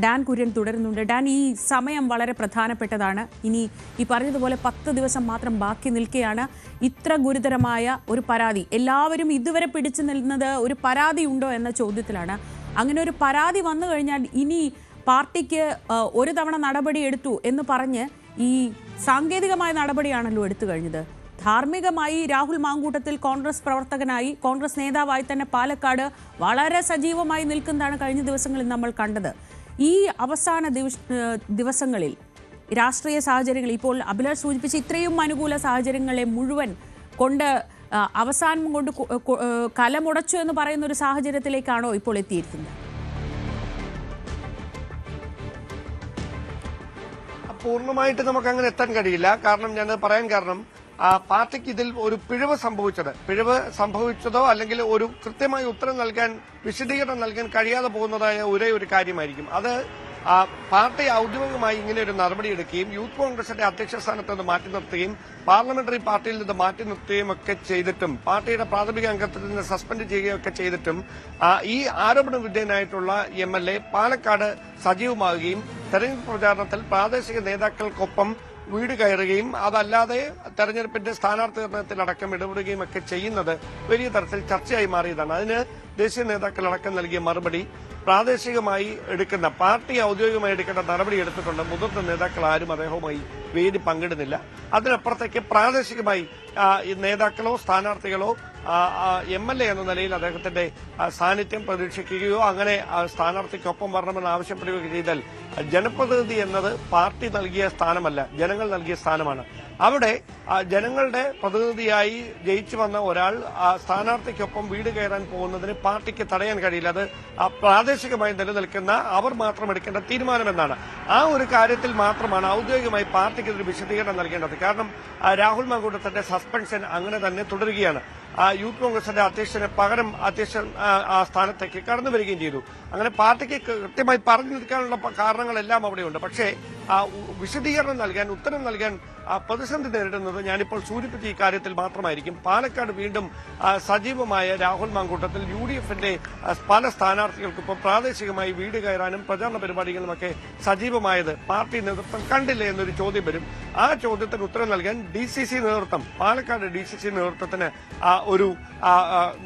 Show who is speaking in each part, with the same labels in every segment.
Speaker 1: Dan Kurian തുടരുന്നുണ്ട്. Dan, ഈ സമയം വളരെ പ്രധാനപ്പെട്ടതാണ്. ഇനി ഈ പറഞ്ഞതുപോലെ 10 ദിവസം മാത്രം ബാക്കി നിൽക്കുകയാണ്. ഇത്ര ഗുരുതരമായ ഒരു പരാതി, എല്ലാവരും ഇതുവരെ പിടിച്ചു നിൽക്കുന്നത് ഒരു പരാതി ഉണ്ടോ എന്ന ചോദ്യത്തിലാണ്. അങ്ങനെ ഒരു പരാതി വന്നു കഴിഞ്ഞാൽ ഇനി പാർട്ടിക്ക് ഒരു തവണ നടപടി എടുത്തു എന്ന് പറഞ്ഞ് ഈ സാങ്കേതികമായ നടപടിയാണല്ലോ എടുത്തു കഴിഞ്ഞത്. ധാർമ്മികമായി രാഹുൽ മാങ്കൂട്ടത്തിൽ കോൺഗ്രസ് പ്രവർത്തകനായി, കോൺഗ്രസ് നേതാവായി തന്നെ പാലക്കാട് വളരെ സജീവമായി നിൽക്കുന്നതാണ് കഴിഞ്ഞ ദിവസങ്ങളിൽ നമ്മൾ കണ്ടത്. ഈ അവസാന ദിവസങ്ങളിൽ രാഷ്ട്രീയ സാഹചര്യങ്ങൾ, ഇപ്പോൾ അഭിലാഷ് സൂചിപ്പിച്ച ഇത്രയും അനുകൂല സാഹചര്യങ്ങളെ മുഴുവൻ കൊണ്ട് അവസാനം കൊണ്ട് കലമുടച്ചു എന്ന് പറയുന്ന ഒരു സാഹചര്യത്തിലേക്കാണോ ഇപ്പോൾ എത്തിയിരിക്കുന്നത്?
Speaker 2: പൂർണ്ണമായിട്ട് നമുക്ക് അങ്ങനെ എത്താൻ കഴിയില്ല. കാരണം ഞാൻ പറയാൻ കാരണം, പാർട്ടിക്ക് ഇതിൽ ഒരു പിഴവ് സംഭവിച്ചതോ അല്ലെങ്കിൽ ഒരു കൃത്യമായ ഉത്തരം നൽകാൻ, വിശദീകരണം നൽകാൻ കഴിയാതെ പോകുന്നതായ ഒരേ ഒരു കാര്യമായിരിക്കും. അത് പാർട്ടി ഔദ്യോഗികമായി ഇങ്ങനെ ഒരു നടപടിയെടുക്കുകയും യൂത്ത് കോൺഗ്രസിന്റെ അധ്യക്ഷ സ്ഥാനത്ത് നിന്ന് മാറ്റി നിർത്തുകയും പാർലമെന്ററി പാർട്ടിയിൽ നിന്ന് മാറ്റി നിർത്തുകയും ഒക്കെ ചെയ്തിട്ടും, പാർട്ടിയുടെ പ്രാഥമിക അംഗത്തിൽ നിന്ന് സസ്പെൻഡ് ചെയ്യുകയൊക്കെ ചെയ്തിട്ടും ഈ ആരോപണ വിധേയനായിട്ടുള്ള MLA പാലക്കാട് സജീവമാവുകയും തെരഞ്ഞെടുപ്പ് പ്രചാരണത്തിൽ പ്രാദേശിക നേതാക്കൾക്കൊപ്പം വീട് കയറുകയും അതല്ലാതെ തെരഞ്ഞെടുപ്പിന്റെ സ്ഥാനാർത്ഥി നിർണയത്തിലടക്കം ഇടപെടുകയും ഒക്കെ ചെയ്യുന്നത് വലിയ തരത്തിൽ ചർച്ചയായി മാറിയതാണ്. അതിന് ദേശീയ നേതാക്കളടക്കം നൽകിയ മറുപടി, പ്രാദേശികമായി എടുക്കുന്ന, പാർട്ടി ഔദ്യോഗികമായി എടുക്കേണ്ട നടപടി എടുത്തിട്ടുണ്ട്. മുതിർന്ന നേതാക്കൾ ആരും അദ്ദേഹവുമായി വേദി പങ്കിടുന്നില്ല. അതിനപ്പുറത്തേക്ക് പ്രാദേശികമായി നേതാക്കളോ സ്ഥാനാർത്ഥികളോ MLA എന്ന നിലയിൽ അദ്ദേഹത്തിന്റെ സാന്നിധ്യം പ്രതീക്ഷിക്കുകയോ അങ്ങനെ സ്ഥാനാർത്ഥിക്കൊപ്പം വരണമെന്ന് ആവശ്യപ്പെടുകയോ ചെയ്താൽ, ജനപ്രതിനിധി എന്നത് പാർട്ടി നൽകിയ സ്ഥാനമല്ല, ജനങ്ങൾ നൽകിയ സ്ഥാനമാണ്. അവിടെ ജനങ്ങളുടെ പ്രതിനിധിയായി ജയിച്ചു വന്ന ഒരാൾ സ്ഥാനാർത്ഥിക്കൊപ്പം വീട് കയറാൻ പോകുന്നതിന് പാർട്ടിക്ക് തടയാൻ കഴിയില്ല. അത് പ്രാദേശികമായി നിലനിൽക്കുന്ന അവർ മാത്രം എടുക്കേണ്ട തീരുമാനമെന്നാണ്. ആ ഒരു കാര്യത്തിൽ മാത്രമാണ് ഔദ്യോഗികമായി പാർട്ടിക്ക് ഒരു വിശദീകരണം നൽകേണ്ടത്. കാരണം രാഹുൽ മാങ്കൂട്ടത്തിന്റെ സസ്പെൻഷൻ അങ്ങനെ തന്നെ തുടരുകയാണ്. യൂത്ത് കോൺഗ്രസിന്റെ അധ്യക്ഷന് പകരം അധ്യക്ഷൻ ആ സ്ഥാനത്തേക്ക് കടന്നു വരികയും ചെയ്തു. അങ്ങനെ പാർട്ടിക്ക് കൃത്യമായി പറഞ്ഞു നിൽക്കാനുള്ള കാരണങ്ങളെല്ലാം അവിടെയുണ്ട്. പക്ഷേ വിശദീകരണം നൽകാൻ, ഉത്തരം നൽകാൻ പ്രതിസന്ധി നേരിടുന്നത് ഞാനിപ്പോൾ സൂചിപ്പിച്ച ഈ കാര്യത്തിൽ മാത്രമായിരിക്കും. പാലക്കാട് വീണ്ടും സജീവമായ രാഹുൽ മാങ്കൂട്ടത്തിൽ UDFന്റെ പല സ്ഥാനാർത്ഥികൾക്കിപ്പോൾ പ്രാദേശികമായി വീട് കയറാനും പ്രചാരണ പരിപാടികളുമൊക്കെ സജീവമായത് പാർട്ടി നേതൃത്വം കണ്ടില്ലേ എന്നൊരു ചോദ്യം വരും. ആ ചോദ്യത്തിന് ഉത്തരം നൽകാൻ DCC നേതൃത്വം, പാലക്കാട് DCC നേതൃത്വത്തിന് ഒരു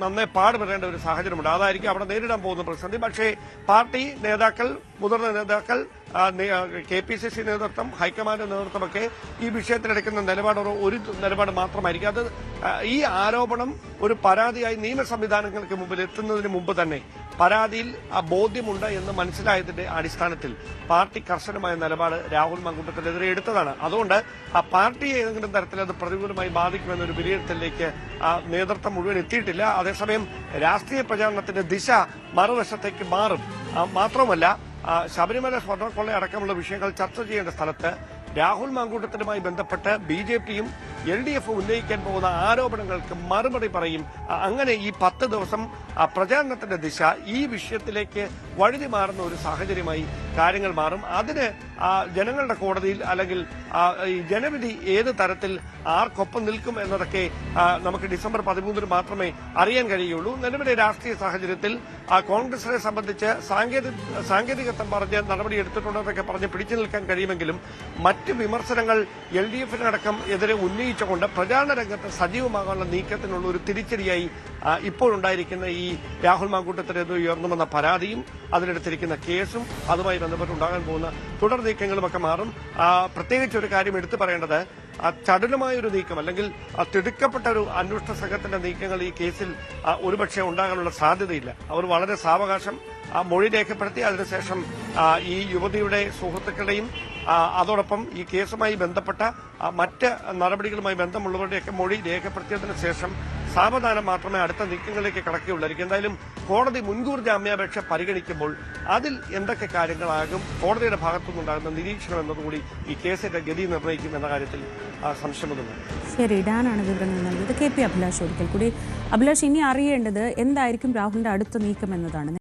Speaker 2: നന്നേ പാടുപെടേണ്ട ഒരു സാഹചര്യമുണ്ട്. അതായിരിക്കും അവിടെ നേരിടാൻ പോകുന്ന പ്രതിസന്ധി. പക്ഷേ പാർട്ടി നേതാക്കൾ, മുതിർന്ന നേതാക്കൾ, KPCC നേതൃത്വം, ഹൈക്കമാൻഡ് നേതൃത്വമൊക്കെ ഈ വിഷയത്തിലെടുക്കുന്ന ഒരു നിലപാട് മാത്രമായിരിക്കും. അത് ഈ ആരോപണം ഒരു പരാതിയായി നിയമ സംവിധാനങ്ങൾക്ക് മുമ്പിൽ എത്തുന്നതിന് മുമ്പ് തന്നെ പരാതിയിൽ ബോധ്യമുണ്ട് എന്ന് മനസ്സിലായതിന്റെ അടിസ്ഥാനത്തിൽ പാർട്ടി കർശനമായ നിലപാട് രാഹുൽ മാങ്കൂട്ടത്തിനെതിരെ എടുത്തതാണ്. അതുകൊണ്ട് പാർട്ടിയെ ഏതെങ്കിലും തരത്തിൽ അത് പ്രതികൂലമായി ബാധിക്കുമെന്നൊരു വിലയിരുത്തലിലേക്ക് നേതൃത്വം മുഴുവൻ എത്തിയിട്ടില്ല. അതേസമയം രാഷ്ട്രീയ പ്രചാരണത്തിന്റെ ദിശ മറുവശത്തേക്ക് മാറും. മാത്രമല്ല, ശബരിമല സ്വർണ്ണക്കൊള്ള അടക്കമുള്ള വിഷയങ്ങൾ ചർച്ച ചെയ്യേണ്ട സ്ഥലത്ത് രാഹുൽ മാങ്കൂട്ടത്തിനുമായി ബന്ധപ്പെട്ട് BJPയും LDFും ഉന്നയിക്കാൻ പോകുന്ന ആരോപണങ്ങൾക്ക് മറുപടി പറയും. അങ്ങനെ ഈ 10 ദിവസം പ്രചാരണത്തിന്റെ ദിശ ഈ വിഷയത്തിലേക്ക് വഴുതി മാറുന്ന ഒരു സാഹചര്യമായി കാര്യങ്ങൾ മാറും. അതിന് ജനങ്ങളുടെ കോടതിയിൽ അല്ലെങ്കിൽ ഈ ജനവിധി ഏത് തരത്തിൽ ആർക്കൊപ്പം നിൽക്കും എന്നതൊക്കെ നമുക്ക് ഡിസംബർ 13 മാത്രമേ അറിയാൻ കഴിയുള്ളൂ. നിലവിലെ രാഷ്ട്രീയ സാഹചര്യത്തിൽ കോൺഗ്രസിനെ സംബന്ധിച്ച് സാങ്കേതികത്വം പറഞ്ഞ് നടപടിയെടുത്തിട്ടുണ്ടെന്നൊക്കെ പറഞ്ഞ് പിടിച്ചു നിൽക്കാൻ കഴിയുമെങ്കിലും മറ്റ് വിമർശനങ്ങൾ LDFിനടക്കം എതിരെ ഉന്നയിച്ചുകൊണ്ട് പ്രചാരണ രംഗത്ത് സജീവമാകാനുള്ള നീക്കത്തിനുള്ള ഒരു തിരിച്ചടിയായി ഇപ്പോഴുണ്ടായിരിക്കുന്ന ഈ രാഹുൽ മാങ്കൂട്ടത്തിനെതിരെ ഉയർന്നുവന്ന പരാതിയും അതിലെടുത്തിരിക്കുന്ന കേസും അതുമായി ബന്ധപ്പെട്ടുണ്ടാകാൻ പോകുന്ന തുടർ നീക്കങ്ങളുമൊക്കെ മാറും. പ്രത്യേകിച്ച് ഒരു കാര്യം എടുത്തു പറയേണ്ടത്, ചടുലമായൊരു നീക്കം അല്ലെങ്കിൽ തിടുക്കപ്പെട്ട ഒരു അന്വേഷണ സംഘത്തിന്റെ നീക്കങ്ങൾ ഈ കേസിൽ ഒരുപക്ഷെ ഉണ്ടാകാനുള്ള സാധ്യതയില്ല. അവർ വളരെ സാവകാശം മൊഴി രേഖപ്പെടുത്തി അതിനുശേഷം ഈ യുവതിയുടെ സുഹൃത്തുക്കളുടെയും അതോടൊപ്പം ഈ കേസുമായി ബന്ധപ്പെട്ട മറ്റ് നടപടികളുമായി ബന്ധമുള്ളവരുടെയൊക്കെ മൊഴി രേഖപ്പെടുത്തിയതിനു ശേഷം സാവധാനം മാത്രമേ അടുത്ത നീക്കങ്ങളിലേക്ക് കടക്കുകയുള്ളായിരിക്കും. എന്തായാലും കോടതി മുൻകൂർ ജാമ്യാപേക്ഷ പരിഗണിക്കുമ്പോൾ അതിൽ എന്തൊക്കെ കാര്യങ്ങളാകും കോടതിയുടെ ഭാഗത്തുനിന്നുണ്ടാകുന്ന നിരീക്ഷണം എന്നതുകൂടി ഈ കേസിന്റെ ഗതി നിർണ്ണയിക്കും എന്ന കാര്യത്തിൽ സംശയമൊന്നുമില്ല.
Speaker 1: ശരി, ഡാനാണ് വിവരങ്ങൾ നൽകിയത്. KP അഭിലാഷ് ഒരിക്കൽ കൂടി. അഭിലാഷ്, ഇനി അറിയേണ്ടത് എന്തായിരിക്കും രാഹുലിന്റെ അടുത്ത നീക്കം എന്നതാണ്.